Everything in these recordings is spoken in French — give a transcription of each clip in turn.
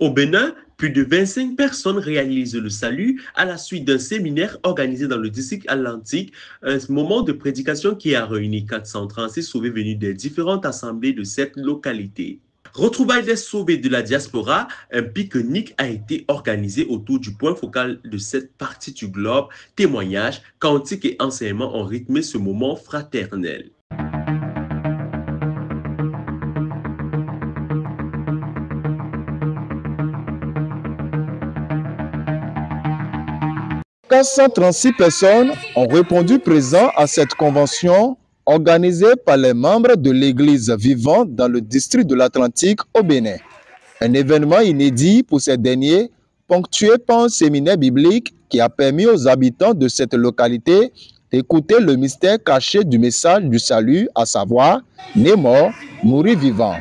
Au Bénin, plus de 25 personnes réalisent le salut à la suite d'un séminaire organisé dans le district atlantique, un moment de prédication qui a réuni 436 sauvés venus des différentes assemblées de cette localité. Retrouvailles des sauvés de la diaspora, un pique-nique a été organisé autour du point focal de cette partie du globe. Témoignages, cantiques et enseignements ont rythmé ce moment fraternel. « 436 personnes ont répondu présent à cette convention organisée par les membres de l'Église vivante dans le district de l'Atlantique au Bénin. Un événement inédit pour ces derniers, ponctué par un séminaire biblique qui a permis aux habitants de cette localité d'écouter le mystère caché du message du salut, à savoir « né mort, mourir vivant ».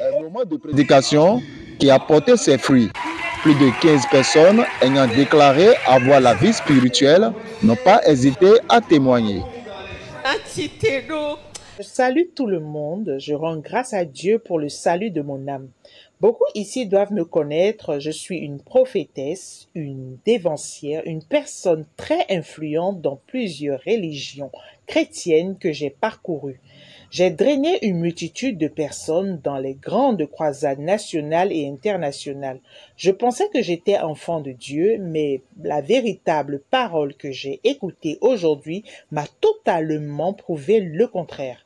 Un moment de prédication qui a porté ses fruits. Plus de 15 personnes ayant déclaré avoir la vie spirituelle n'ont pas hésité à témoigner. Je salue tout le monde, je rends grâce à Dieu pour le salut de mon âme. Beaucoup ici doivent me connaître, je suis une prophétesse, une dévancière, une personne très influente dans plusieurs religions chrétiennes que j'ai parcourues. J'ai drainé une multitude de personnes dans les grandes croisades nationales et internationales. Je pensais que j'étais enfant de Dieu, mais la véritable parole que j'ai écoutée aujourd'hui m'a totalement prouvé le contraire.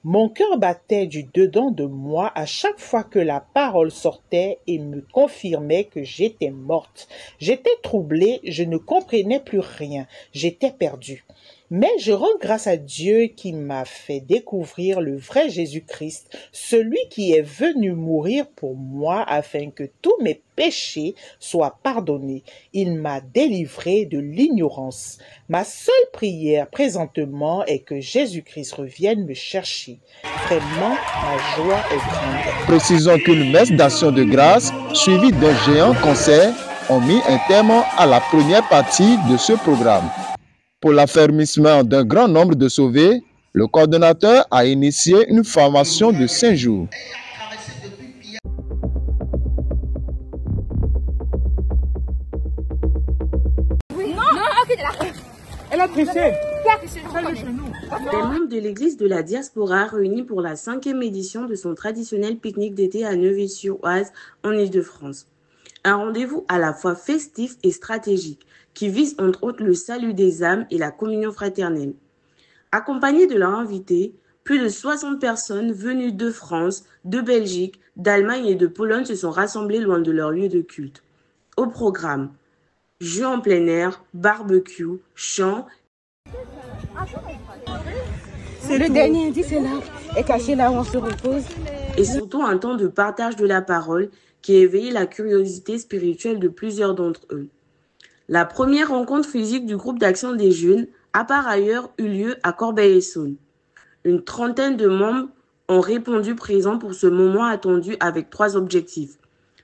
Mon cœur battait du dedans de moi à chaque fois que la parole sortait et me confirmait que j'étais morte. J'étais troublée, je ne comprenais plus rien, j'étais perdue. Mais je rends grâce à Dieu qui m'a fait découvrir le vrai Jésus-Christ, celui qui est venu mourir pour moi afin que tous mes péchés soient pardonnés. Il m'a délivré de l'ignorance. Ma seule prière présentement est que Jésus-Christ revienne me chercher. Vraiment, ma joie est grande. Précisons qu'une messe d'action de grâce suivie d'un géant concert ont mis un terme à la première partie de ce programme. Pour l'affermissement d'un grand nombre de sauvés, le coordonnateur a initié une formation de 5 jours. Elle a triché. Des membres de l'église de la diaspora réunis pour la 5e édition de son traditionnel pique-nique d'été à Neuville-sur-Oise, en Île-de-France. Un rendez-vous à la fois festif et stratégique, qui vise entre autres le salut des âmes et la communion fraternelle. Accompagnés de leurs invités, plus de 60 personnes venues de France, de Belgique, d'Allemagne et de Pologne se sont rassemblées loin de leur lieu de culte. Au programme, jeux en plein air, barbecue, chants. Le dernier indice est caché là où on se repose. Et surtout un temps de partage de la parole qui a éveillé la curiosité spirituelle de plusieurs d'entre eux. La première rencontre physique du groupe d'action des jeunes a par ailleurs eu lieu à Corbeil-Essonnes. Une trentaine de membres ont répondu présents pour ce moment attendu avec 3 objectifs.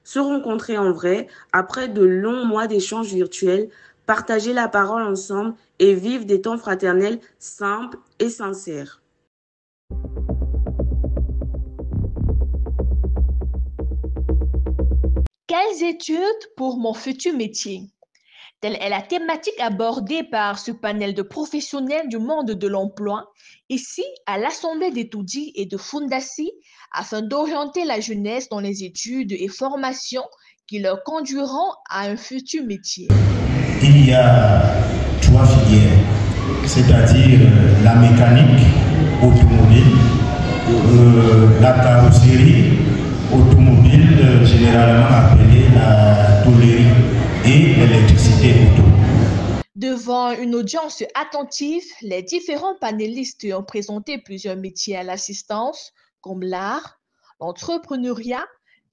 Se rencontrer en vrai après de longs mois d'échanges virtuels, partager la parole ensemble et vivre des temps fraternels simples et sincères. Quelles études pour mon futur métier? Telle est la thématique abordée par ce panel de professionnels du monde de l'emploi, ici à l'Assemblée d'Etoudi et de Fundasi, afin d'orienter la jeunesse dans les études et formations qui leur conduiront à un futur métier. Il y a 3 filières, c'est-à-dire la mécanique automobile, la carrosserie automobile, généralement appelée la tôlerie, et l'électricité auto. Devant une audience attentive, les différents panélistes ont présenté plusieurs métiers à l'assistance, comme l'art, l'entrepreneuriat,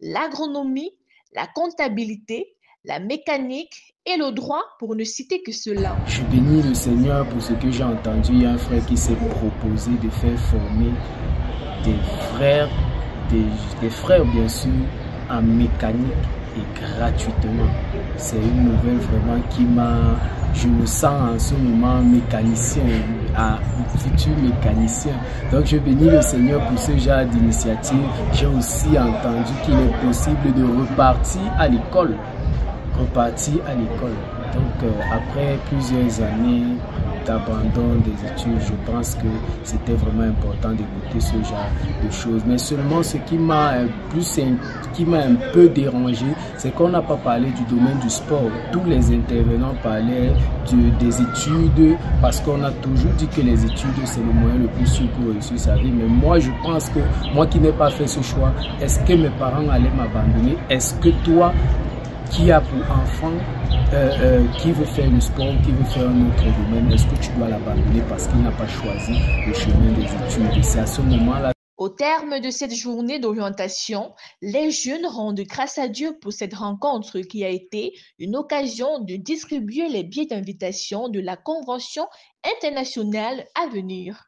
l'agronomie, la comptabilité, la mécanique et le droit, pour ne citer que cela. Je bénis le Seigneur pour ce que j'ai entendu. Il y a un frère qui s'est proposé de faire former des frères bien sûr, en mécanique et gratuitement. C'est une nouvelle vraiment qui m'a... Je me sens en ce moment mécanicien, un futur mécanicien. Donc je bénis le Seigneur pour ce genre d'initiative. J'ai aussi entendu qu'il est possible de repartir à l'école. Donc après plusieurs années d'abandon des études, je pense que c'était vraiment important d'écouter ce genre de choses. Mais seulement ce qui m'a un peu dérangé, c'est qu'on n'a pas parlé du domaine du sport. Tous les intervenants parlaient des études, parce qu'on a toujours dit que les études c'est le moyen le plus sûr pour réussir sa vie. Mais moi je pense que moi qui n'ai pas fait ce choix, est-ce que mes parents allaient m'abandonner? Est-ce que toi qui a pour enfant, qui veut faire le sport, qui veut faire un autre domaine, est-ce que tu dois l'abandonner parce qu'il n'a pas choisi le chemin des études? Et c'est à ce moment-là. Au terme de cette journée d'orientation, les jeunes rendent grâce à Dieu pour cette rencontre qui a été une occasion de distribuer les billets d'invitation de la convention internationale à venir.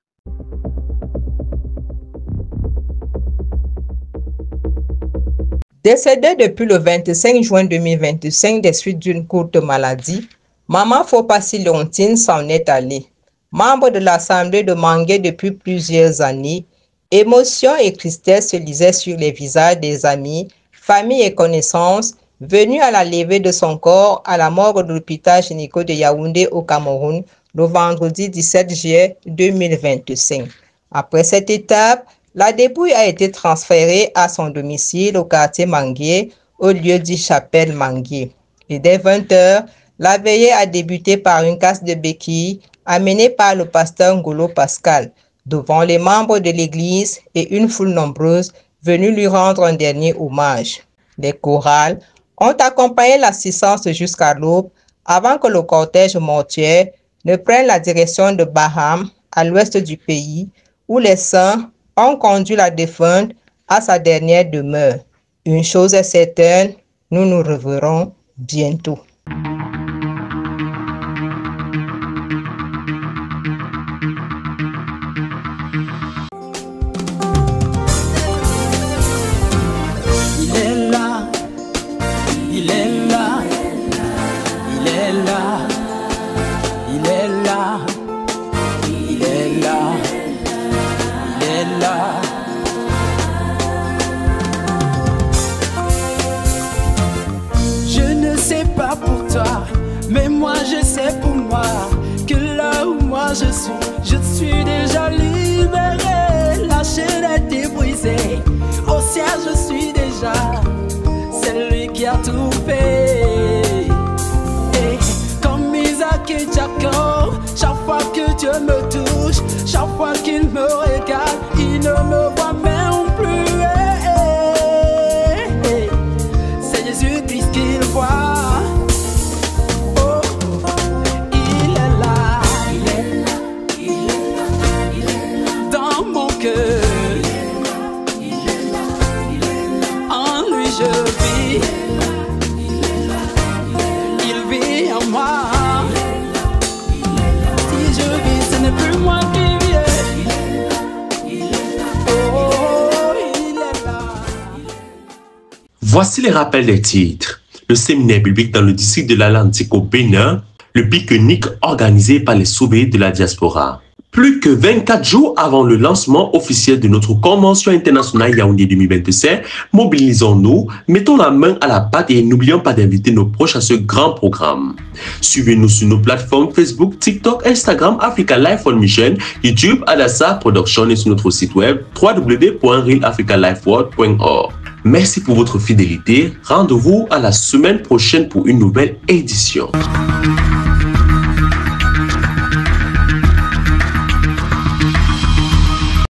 Décédée depuis le 25 juin 2025 des suites d'une courte maladie, Maman Fopassi Léontine s'en est allée. Membre de l'Assemblée de Mangué depuis plusieurs années, émotion et tristesse se lisaient sur les visages des amis, familles et connaissances venus à la levée de son corps à la morgue de l'hôpital gynéco de Yaoundé au Cameroun le vendredi 17 juillet 2025. Après cette étape, la dépouille a été transférée à son domicile au quartier Mangué, au lieu dit Chapelle Mangué. Et dès 20 h, la veillée a débuté par une casse de béquilles amenée par le pasteur Ngolo Pascal, devant les membres de l'église et une foule nombreuse venue lui rendre un dernier hommage. Les chorales ont accompagné l'assistance jusqu'à l'aube avant que le cortège mortuaire ne prenne la direction de Baham, à l'ouest du pays, où les saints ont conduit la défunte à sa dernière demeure. Une chose est certaine, nous nous reverrons bientôt. Je ne sais pas pour toi, mais moi je sais pour moi que là où moi je suis déjà libéré. La chaîne a été brisée, au ciel je suis déjà celui qui a tout fait. Et comme Isaac et Jacob, chaque fois que Dieu me touche, chaque fois qu'il me regarde, il ne me voit même plus. C'est Jésus-Christ qu'il voit. Oh, il est là, il est là, il est là, il est là, dans mon cœur. Il est là, il est là, en lui je vis. Il est là, il vit en moi. Si je vis, ce n'est plus moi qui Voici les rappels des titres. Le séminaire biblique dans le district de l'Atlantique au Bénin, le pique-nique organisé par les sauvés de la diaspora. Plus que 24 jours avant le lancement officiel de notre convention internationale Yaoundé 2025, mobilisons-nous, mettons la main à la pâte et n'oublions pas d'inviter nos proches à ce grand programme. Suivez-nous sur nos plateformes Facebook, TikTok, Instagram, Africa Life on Mission, YouTube, Adassa Production et sur notre site web www.realafricalifeworld.org. Merci pour votre fidélité. Rendez-vous à la semaine prochaine pour une nouvelle édition.